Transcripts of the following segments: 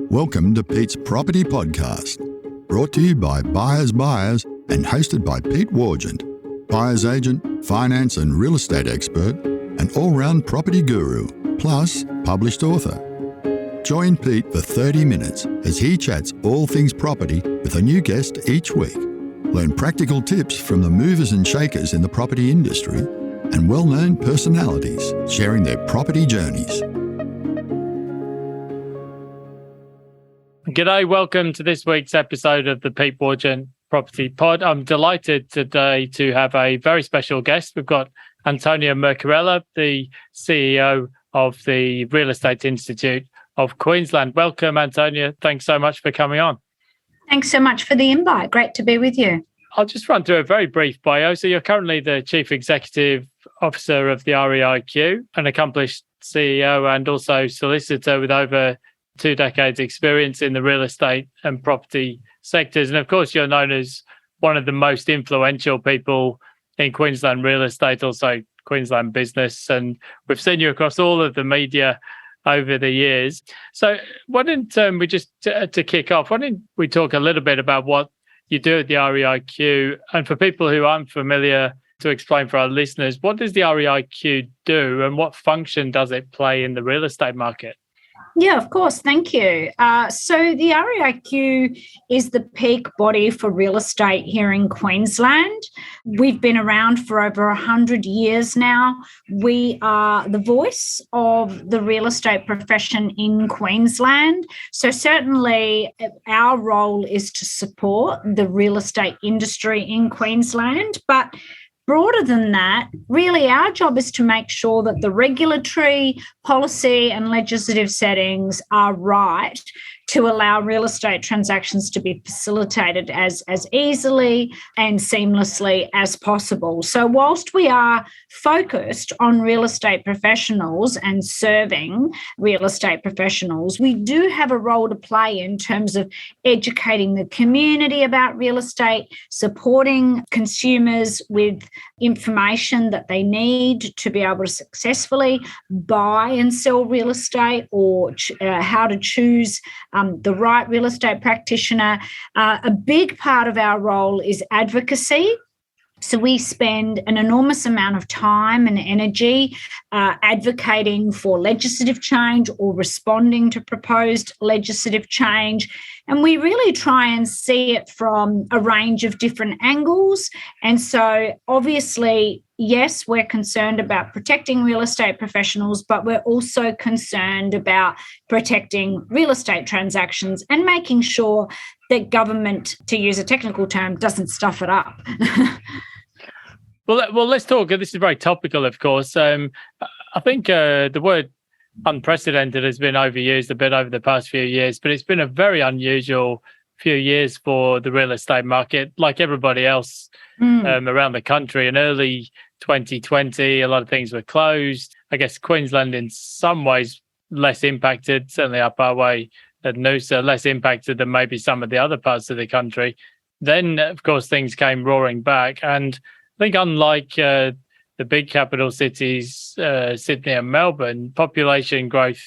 Welcome to Pete's Property Podcast, brought to you by Buyers and hosted by Pete Wargent, buyer's agent, finance and real estate expert, and all-round property guru, plus published author. Join Pete for 30 minutes as he chats all things property with a new guest each week. Learn practical tips from the movers and shakers in the property industry and well-known personalities sharing their property journeys. G'day, welcome to this week's episode of the Pete Wargent Property Pod. I'm delighted today to have a very special guest. We've got Antonia Mercarella, the CEO of the Real Estate Institute of Queensland. Welcome, Antonia. Thanks so much for coming on. Thanks so much for the invite. Great to be with you. I'll just run through a very brief bio. So you're currently the Chief Executive Officer of the REIQ, an accomplished CEO and also solicitor with over 2 decades experience in the real estate and property sectors. And of course, you're known as one of the most influential people in Queensland real estate, also Queensland business. And we've seen you across all of the media over the years. So why don't we just, to kick off, why don't we talk a little bit about what you do at the REIQ? And for people who aren't familiar, to explain for our listeners, what does the REIQ do and what function does it play in the real estate market? Yeah, of course. Thank you. So the REIQ is the peak body for real estate here in Queensland. We've been around for over 100 years now. We are the voice of the real estate profession in Queensland. So certainly our role is to support the real estate industry in Queensland, but broader than that, really our job is to make sure that the regulatory, policy and legislative settings are right to allow real estate transactions to be facilitated as easily and seamlessly as possible. So whilst we are focused on real estate professionals and serving real estate professionals, we do have a role to play in terms of educating the community about real estate, supporting consumers with information that they need to be able to successfully buy and sell real estate, or how to choose the right real estate practitioner. A big part of our role is advocacy. So we spend an enormous amount of time and energy advocating for legislative change or responding to proposed legislative change. And we really try and see it from a range of different angles. And so obviously, yes, we're concerned about protecting real estate professionals, but we're also concerned about protecting real estate transactions and making sure that government, to use a technical term, doesn't stuff it up. Well, let's talk. This is very topical, of course. I think the word unprecedented has been overused a bit over the past few years, but it's been a very unusual few years for the real estate market, like everybody else around the country. In early 2020, a lot of things were closed. I guess Queensland in some ways less impacted, certainly up our way at Noosa, less impacted than maybe some of the other parts of the country. Then, of course, things came roaring back. And I think unlike the big capital cities, Sydney and Melbourne, population growth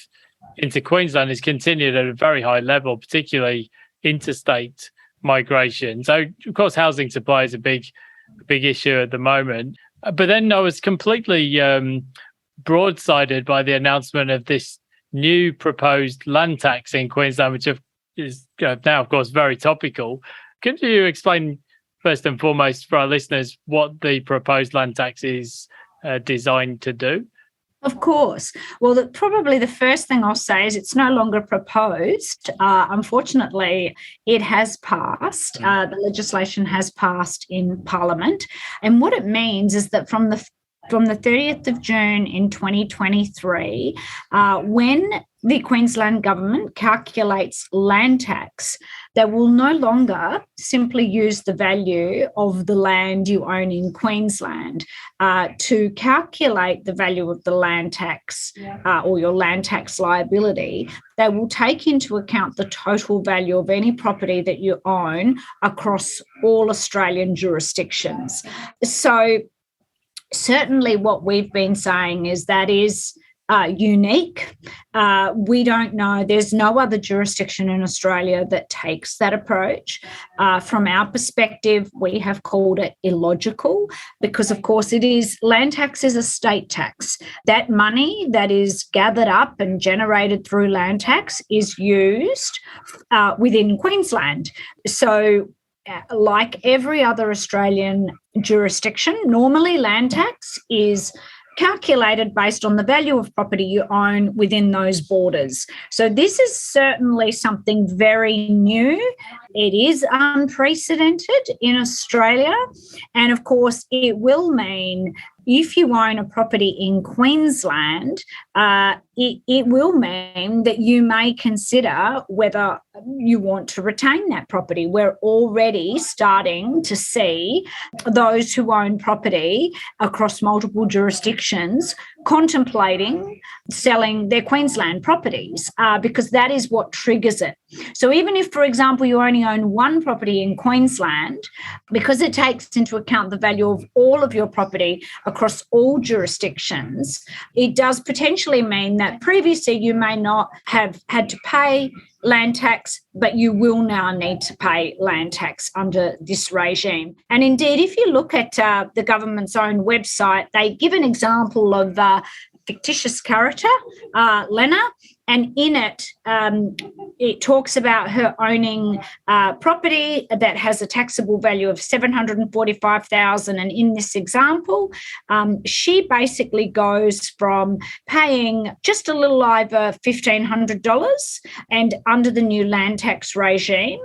into Queensland has continued at a very high level, particularly interstate migration. So, of course, housing supply is a big issue at the moment. But then I was completely broadsided by the announcement of this new proposed land tax in Queensland, which is now, of course, very topical. Could you explain, first and foremost, for our listeners, what the proposed land tax is designed to do? Of course. Well, probably the first thing I'll say is it's no longer proposed. Unfortunately, it has passed. The legislation has passed in Parliament. And what it means is that from the 30th of June in 2023, when the Queensland government calculates land tax, they will no longer simply use the value of the land you own in Queensland to calculate the value of the land tax or your land tax liability. They will take into account the total value of any property that you own across all Australian jurisdictions. So certainly what we've been saying is that is unique. We don't know. There's no other jurisdiction in Australia that takes that approach. From our perspective, we have called it illogical because, of course, land tax is a state tax. That money that is gathered up and generated through land tax is used within Queensland. So, like every other Australian jurisdiction, normally land tax is calculated based on the value of property you own within those borders. So this is certainly something very new. It is unprecedented in Australia. And of course, it will mean if you own a property in Queensland, it will mean that you may consider whether you want to retain that property. We're already starting to see those who own property across multiple jurisdictions contemplating selling their Queensland properties because that is what triggers it. So even if, for example, you only own one property in Queensland, because it takes into account the value of all of your property across all jurisdictions, it does potentially mean that previously you may not have had to pay land tax, but you will now need to pay land tax under this regime. And indeed, if you look at the government's own website, they give an example of fictitious character, Lena, and in it, it talks about her owning property that has a taxable value of $745,000. And in this example, she basically goes from paying just a little over $1,500, and under the new land tax regime,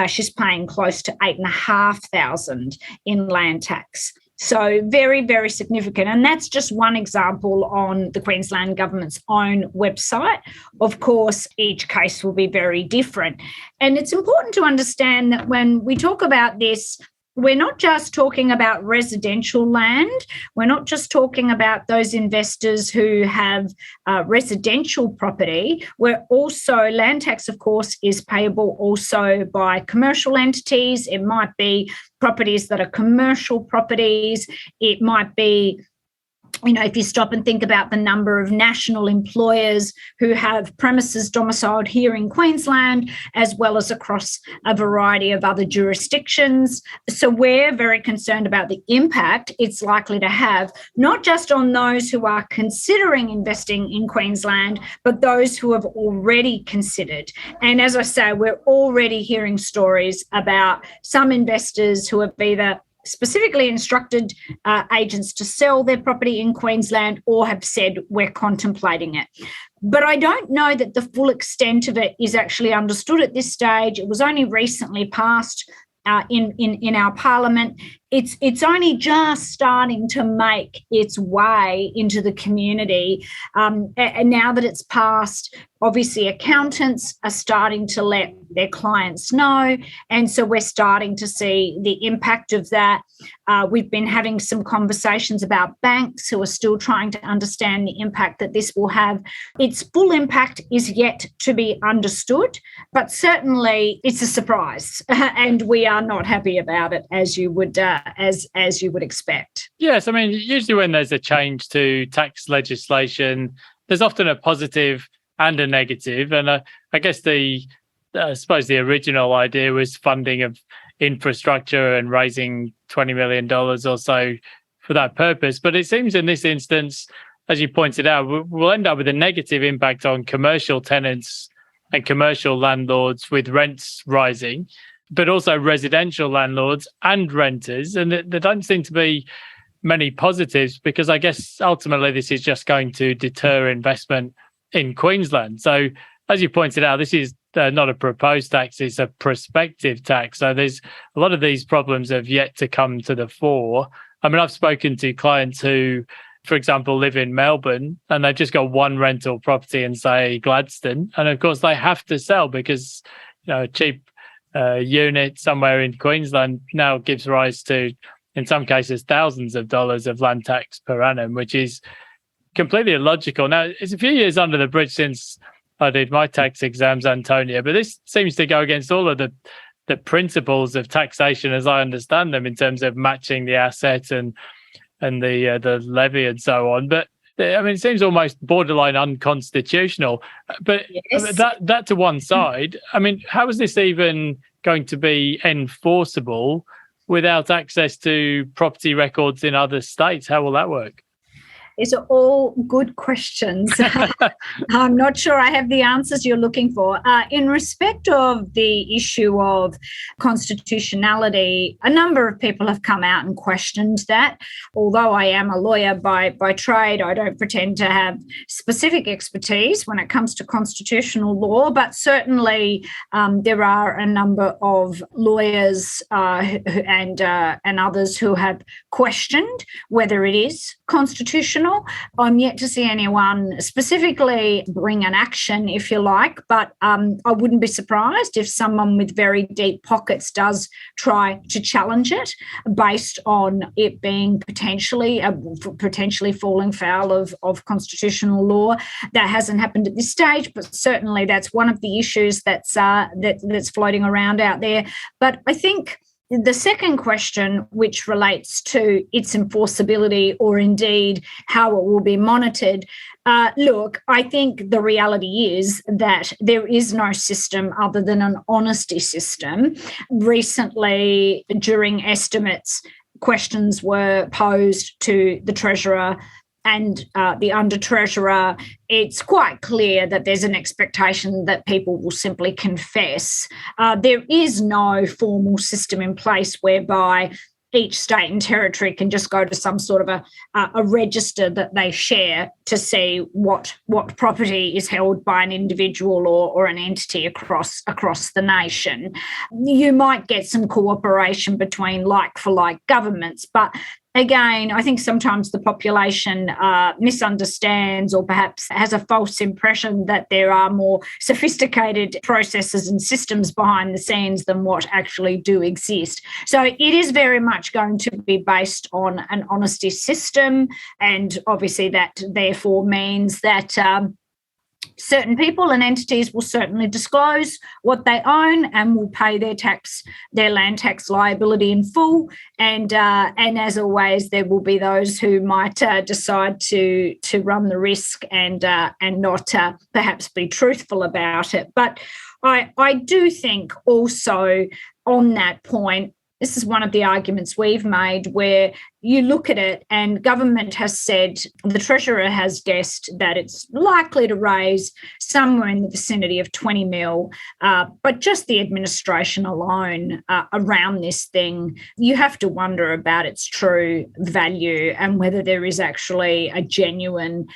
she's paying close to $8,500 in land tax. So very, very significant. And that's just one example on the Queensland government's own website. Of course, each case will be very different. And it's important to understand that when we talk about this, we're not just talking about residential land. We're not just talking about those investors who have residential property. Land tax, of course, is payable also by commercial entities. It might be properties that are commercial properties. It might be, if you stop and think about the number of national employers who have premises domiciled here in Queensland, as well as across a variety of other jurisdictions. So we're very concerned about the impact it's likely to have, not just on those who are considering investing in Queensland, but those who have already considered. And as I say, we're already hearing stories about some investors who have either specifically instructed agents to sell their property in Queensland or have said we're contemplating it. But I don't know that the full extent of it is actually understood at this stage. It was only recently passed in our parliament. It's only just starting to make its way into the community. And now that it's passed, obviously accountants are starting to let their clients know. And so we're starting to see the impact of that. We've been having some conversations about banks who are still trying to understand the impact that this will have. Its full impact is yet to be understood, but certainly it's a surprise. And we are not happy about it, as you would expect. Yes, I mean, usually when there's a change to tax legislation, there's often a positive and a negative. And I guess I suppose the original idea was funding of infrastructure and raising $20 million or so for that purpose. But it seems in this instance, as you pointed out, we'll end up with a negative impact on commercial tenants and commercial landlords with rents rising, but also residential landlords and renters. And there don't seem to be many positives because I guess ultimately this is just going to deter investment in Queensland. So as you pointed out, this is not a proposed tax, it's a prospective tax. So there's a lot of these problems have yet to come to the fore. I mean, I've spoken to clients who, for example, live in Melbourne and they've just got one rental property in, say, Gladstone. And of course, they have to sell because, a cheap unit somewhere in Queensland now gives rise to, in some cases, thousands of dollars of land tax per annum, which is completely illogical. Now, it's a few years under the bridge since I did my tax exams, Antonia, but this seems to go against all of the principles of taxation as I understand them in terms of matching the asset and the levy and so on. But I mean, it seems almost borderline unconstitutional. But Yes. that to one side, I mean, how is this even going to be enforceable without access to property records in other states? How will that work? These are all good questions. I'm not sure I have the answers you're looking for. In respect of the issue of constitutionality, a number of people have come out and questioned that. Although I am a lawyer by trade, I don't pretend to have specific expertise when it comes to constitutional law, but certainly there are a number of lawyers and others who have questioned whether it is constitutional. I'm yet to see anyone specifically bring an action, if you like, but I wouldn't be surprised if someone with very deep pockets does try to challenge it based on it being potentially falling foul of constitutional law. That hasn't happened at this stage, but certainly that's one of the issues that's floating around out there. But I think the second question, which relates to its enforceability or indeed how it will be monitored, look, I think the reality is that there is no system other than an honesty system. Recently, during estimates, questions were posed to the Treasurer and the Under-Treasurer. It's quite clear that there's an expectation that people will simply confess. There is no formal system in place whereby each state and territory can just go to some sort of a register that they share to see what property is held by an individual or an entity across the nation. You might get some cooperation between like-for-like governments, but again, I think sometimes the population misunderstands or perhaps has a false impression that there are more sophisticated processes and systems behind the scenes than what actually do exist. So it is very much going to be based on an honesty system, and obviously that therefore means that certain people and entities will certainly disclose what they own and will pay their land tax liability in full. And as always, there will be those who might decide to run the risk and not perhaps be truthful about it. But I do think also on that point, this is one of the arguments we've made, where you look at it and government has said, the Treasurer has guessed that it's likely to raise somewhere in the vicinity of 20 mil, but just the administration alone around this thing, you have to wonder about its true value and whether there is actually a genuine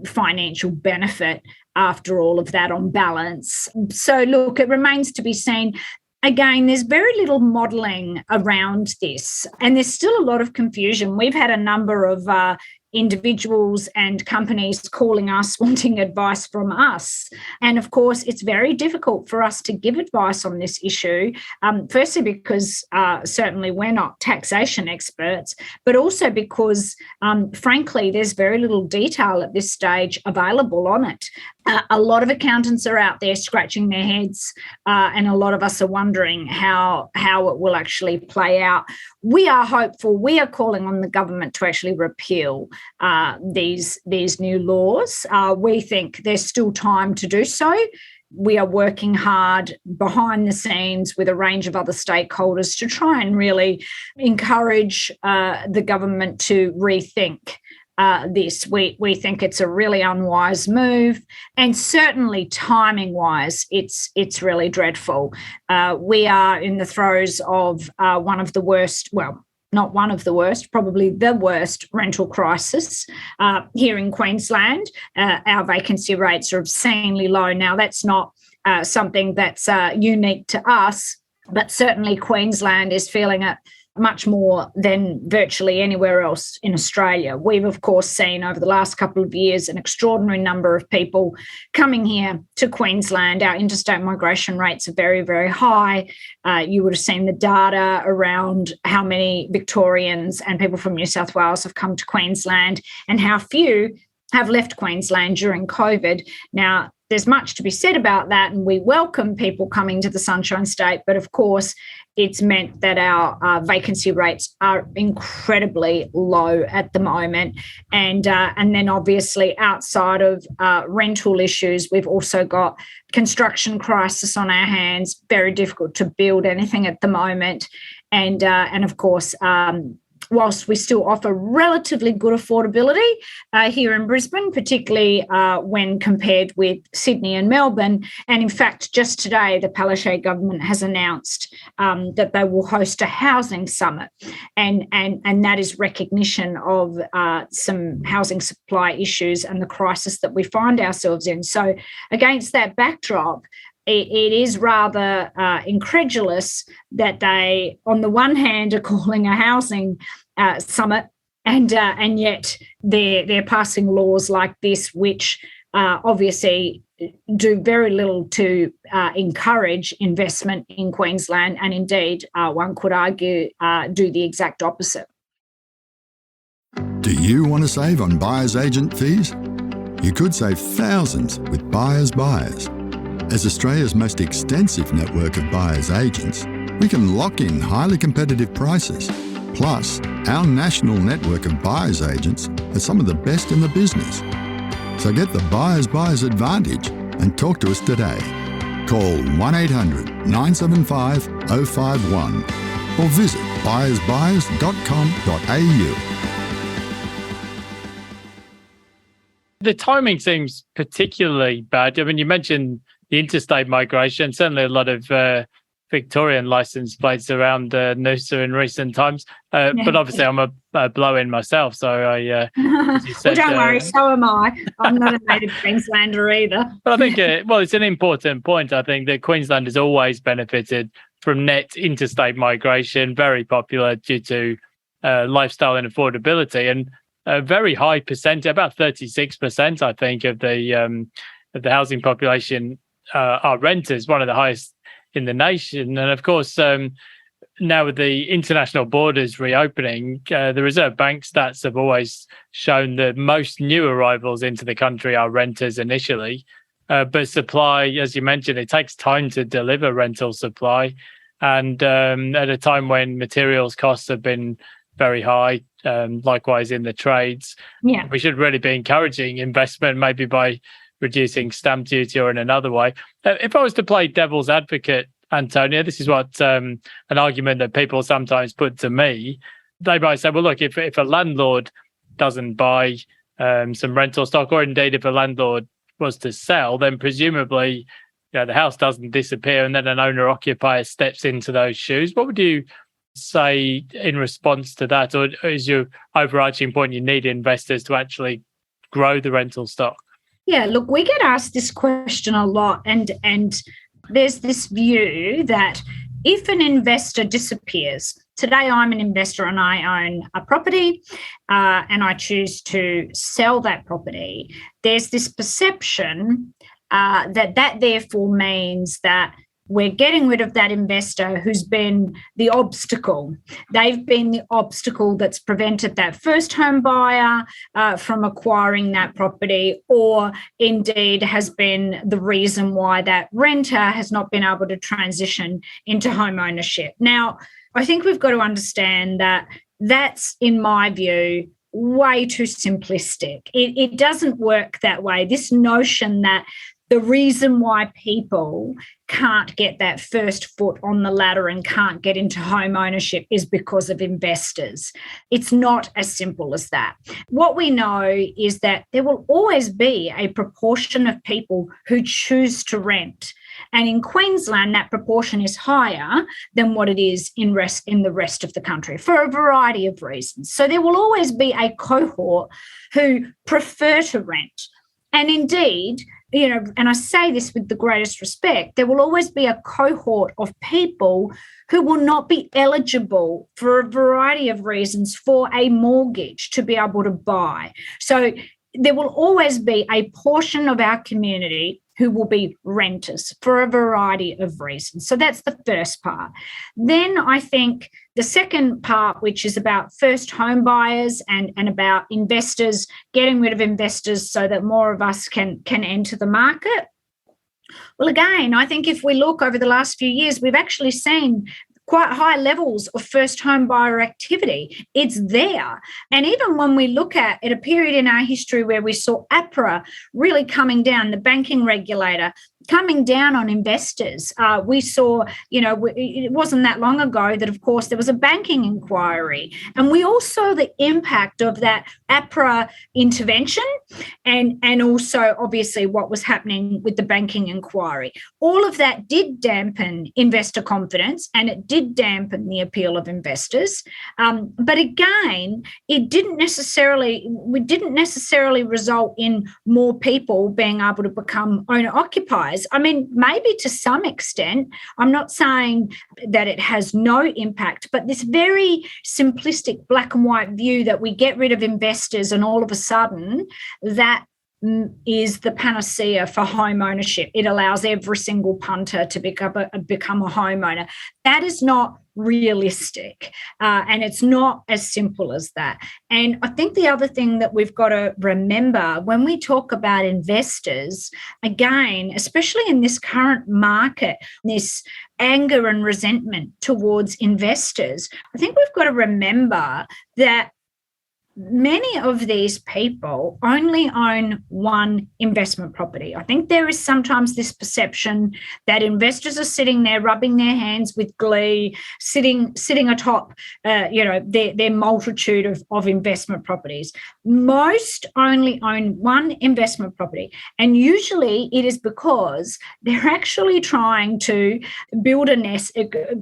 financial benefit after all of that on balance. So look, it remains to be seen. Again, there's very little modelling around this, and there's still a lot of confusion. We've had a number of individuals and companies calling us, wanting advice from us. And of course, it's very difficult for us to give advice on this issue, firstly because certainly we're not taxation experts, but also because, frankly, there's very little detail at this stage available on it. A lot of accountants are out there scratching their heads, and a lot of us are wondering how it will actually play out. We are hopeful. We are calling on the government to actually repeal these new laws. We think there's still time to do so. We are working hard behind the scenes with a range of other stakeholders to try and really encourage the government to rethink this. We think it's a really unwise move, and certainly timing-wise, it's really dreadful. We are in the throes of one of the worst, well, not one of the worst, probably the worst rental crisis here in Queensland. Our vacancy rates are obscenely low. Now, that's not something that's unique to us, but certainly Queensland is feeling it much more than virtually anywhere else in Australia. We've, of course, seen over the last couple of years an extraordinary number of people coming here to Queensland. Our interstate migration rates are very, very high. You would have seen the data around how many Victorians and people from New South Wales have come to Queensland and how few have left Queensland during COVID. Now, there's much to be said about that, and we welcome people coming to the Sunshine State. But of course, it's meant that our vacancy rates are incredibly low at the moment. And then obviously outside of rental issues, we've also got construction crisis on our hands, very difficult to build anything at the moment. And of course, whilst we still offer relatively good affordability here in Brisbane, particularly when compared with Sydney and Melbourne. And in fact, just today, the Palaszczuk government has announced that they will host a housing summit. And that is recognition of some housing supply issues and the crisis that we find ourselves in. So against that backdrop, it is rather incredulous that they, on the one hand, are calling a housing summit, and yet they're passing laws like this, which obviously do very little to encourage investment in Queensland, and indeed, one could argue, do the exact opposite. Do you want to save on buyer's agent fees? You could save thousands with Buyers Buyers. As Australia's most extensive network of buyers agents, we can lock in highly competitive prices. Plus, our national network of buyers agents are some of the best in the business. So get the Buyers Buyers advantage and talk to us today. Call 1-800-975-051 or visit buyersbuyers.com.au. The timing seems particularly bad. I mean, you mentioned the interstate migration, certainly a lot of Victorian license plates around Noosa in recent times. But obviously I'm a blow-in myself, so I... as you said, well, don't worry, so am I. I'm not a native Queenslander either. But I think, it's an important point. I think that Queensland has always benefited from net interstate migration, very popular due to lifestyle and affordability, and a very high percent, about 36%, I think, of the housing population are renters, one of the highest in the nation. And of course, now with the international borders reopening, the Reserve Bank stats have always shown that most new arrivals into the country are renters initially. But supply, as you mentioned, it takes time to deliver rental supply. And at a time when materials costs have been very high, likewise in the trades, we should really be encouraging investment, maybe by reducing stamp duty or in another way. If I was to play devil's advocate, Antonia, this is what an argument that people sometimes put to me. They might say, well, look, if a landlord doesn't buy some rental stock, or indeed if a landlord was to sell, then presumably the house doesn't disappear and then an owner-occupier steps into those shoes. What would you say in response to that? Or is your overarching point you need investors to actually grow the rental stock? Yeah, look, we get asked this question a lot, and there's this view that if an investor disappears, today I'm an investor and I own a property and I choose to sell that property, there's this perception that therefore means that we're getting rid of that investor who's been the obstacle. They've been the obstacle that's prevented that first home buyer from acquiring that property, or indeed has been the reason why that renter has not been able to transition into home ownership. Now, I think we've got to understand that that's, in my view, way too simplistic. It doesn't work that way. This notion that the reason why people can't get that first foot on the ladder and can't get into home ownership is because of investors. It's not as simple as that. What we know is that there will always be a proportion of people who choose to rent. And in Queensland, that proportion is higher than what it is in the rest of the country for a variety of reasons. So there will always be a cohort who prefer to rent. And indeed, and I say this with the greatest respect, there will always be a cohort of people who will not be eligible for a variety of reasons for a mortgage to be able to buy. So there will always be a portion of our community who will be renters for a variety of reasons. So that's the first part. Then I think the second part, which is about first home buyers and about investors, getting rid of investors so that more of us can enter the market. Well, again, I think if we look over the last few years, we've actually seen quite high levels of first home buyer activity. It's there. And even when we look at a period in our history where we saw APRA really coming down, the banking regulator coming down on investors, we saw, it wasn't that long ago that, of course, there was a banking inquiry. And we all saw the impact of that APRA intervention and also, obviously, what was happening with the banking inquiry. All of that did dampen investor confidence and it did dampen the appeal of investors. But again, we didn't necessarily result in more people being able to become owner-occupiers. I mean, maybe to some extent. I'm not saying that it has no impact, but this very simplistic black and white view that we get rid of investors and all of a sudden that is the panacea for home ownership. It allows every single punter to become a homeowner. That is not realistic, and it's not as simple as that. And I think the other thing that we've got to remember when we talk about investors, again, especially in this current market, this anger and resentment towards investors, I think we've got to remember that many of these people only own one investment property. I think there is sometimes this perception that investors are sitting there rubbing their hands with glee, sitting atop their multitude of investment properties. Most only own one investment property, and usually it is because they're actually trying to build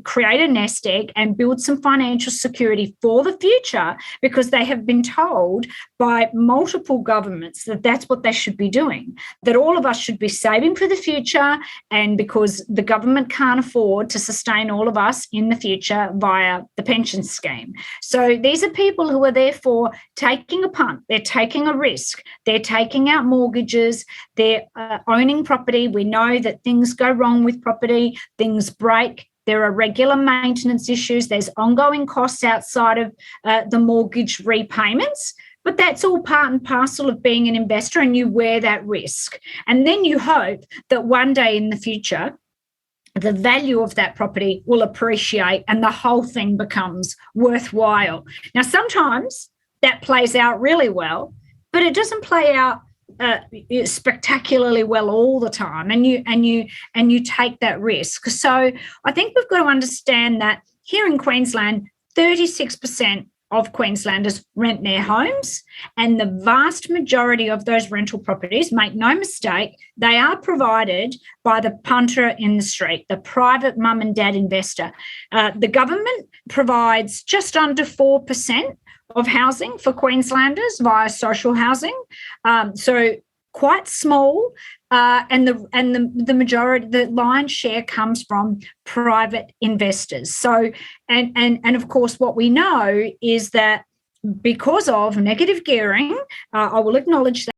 create a nest egg and build some financial security for the future, because they have been told by multiple governments that that's what they should be doing, that all of us should be saving for the future, and because the government can't afford to sustain all of us in the future via the pension scheme. So these are people who are therefore taking a punt, they're taking a risk, they're taking out mortgages, they're owning property. We know that things go wrong with property, things break. There are regular maintenance issues. There's ongoing costs outside of the mortgage repayments, but that's all part and parcel of being an investor, and you wear that risk. And then you hope that one day in the future, the value of that property will appreciate and the whole thing becomes worthwhile. Now, sometimes that plays out really well, but it doesn't play out spectacularly well all the time, and you take that risk. So I think we've got to understand that here in Queensland, 36% of Queenslanders rent their homes, and the vast majority of those rental properties, make no mistake, they are provided by the punter in the street, the private mum and dad investor. The government provides just under 4% of housing for Queenslanders via social housing, so quite small, and the majority, the lion's share, comes from private investors. So, and of course, what we know is that because of negative gearing, I will acknowledge that.